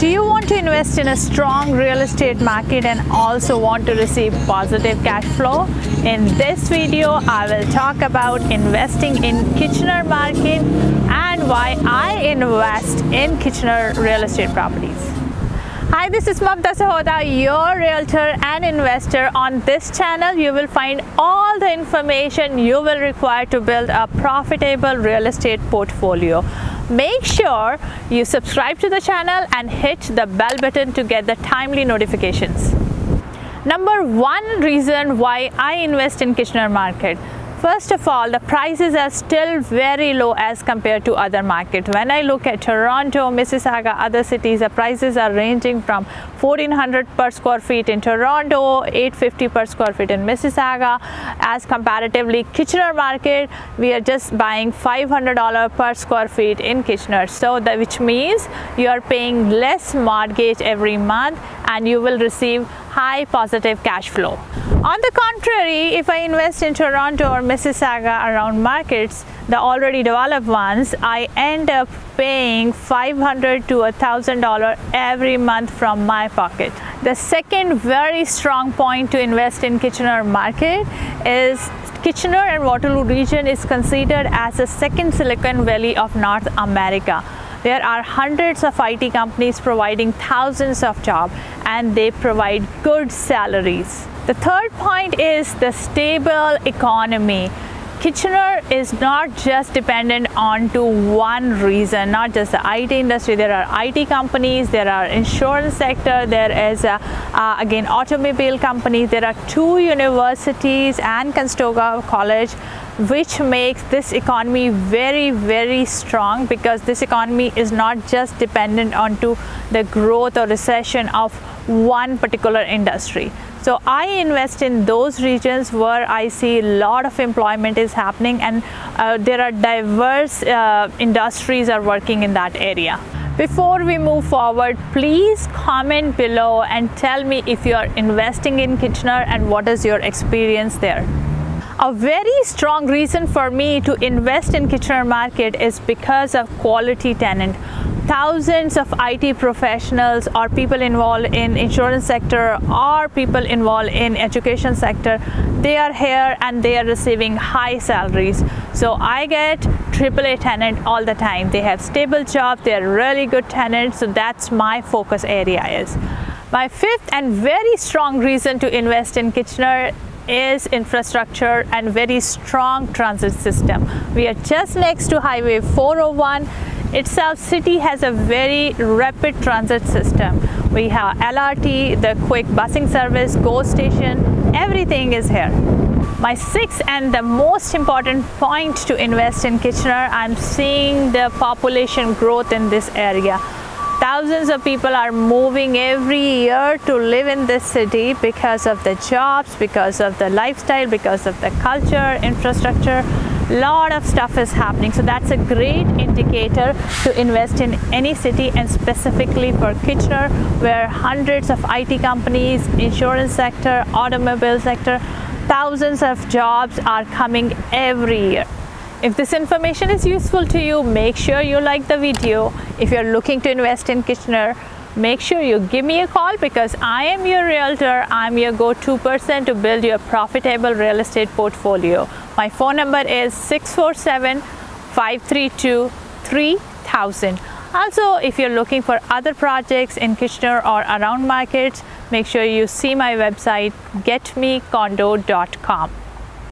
Do you want to invest in a strong real estate market and also want to receive positive cash flow? In this video, I will talk about investing in Kitchener market and why I invest in Kitchener real estate properties. Hi, this is Mamta Sahota, your realtor and investor. On this channel, you will find all the information you will require to build a profitable real estate portfolio. Make sure you subscribe to the channel and hit the bell button to get the timely notifications. Number one reason why I invest in Kitchener market. First of all, the prices are still very low as compared to other markets. When I look at Toronto, Mississauga, other cities, the prices are ranging from $1,400 per square feet in Toronto, $850 per square feet in Mississauga. As comparatively, Kitchener market, we are just buying $500 per square feet in Kitchener. So which means you are paying less mortgage every month and you will receive high positive cash flow. On the contrary, if I invest in Toronto or Mississauga around markets, the already developed ones, I end up paying $500 to $1,000 every month from my pocket. The second very strong point to invest in Kitchener market is Kitchener and Waterloo region is considered as the second Silicon Valley of North America. There are hundreds of IT companies providing thousands of jobs and they provide good salaries. The third point is the stable economy. Kitchener is not just dependent on to one reason, not just the IT industry. There are IT companies, there are insurance sector, there is again automobile companies, there are two universities and Conestoga College, which makes this economy very, very strong because this economy is not just dependent on to the growth or recession of one particular industry. So I invest in those regions where I see a lot of employment is happening and there are diverse industries are working in that area. Before we move forward, please comment below and tell me if you are investing in Kitchener and what is your experience there. A very strong reason for me to invest in Kitchener market is because of quality tenant. Thousands of IT professionals or people involved in insurance sector or people involved in education sector, they are here and they are receiving high salaries. So I get AAA tenant all the time. They have stable jobs, they are really good tenants, so that's my focus area is. My fifth and very strong reason to invest in Kitchener is infrastructure and very strong transit system. We are just next to Highway 401. Itself, city has a very rapid transit system. We have LRT, the quick busing service, GO station, everything is here. My sixth and the most important point to invest in Kitchener, I'm seeing the population growth in this area. Thousands of people are moving every year to live in this city because of the jobs, because of the lifestyle, because of the culture, infrastructure. Lot of stuff is happening, so that's a great indicator to invest in any city and specifically for Kitchener, where hundreds of IT companies, insurance sector, automobile sector, thousands of jobs are coming every year. If this information is useful to you, make sure you like the video. If you're looking to invest in Kitchener, make sure you give me a call because I am your realtor. I'm your go-to person to build your profitable real estate portfolio. My phone number is 647-532-3000. Also, if you're looking for other projects in Kitchener or around markets, make sure you see my website, getmecondo.com.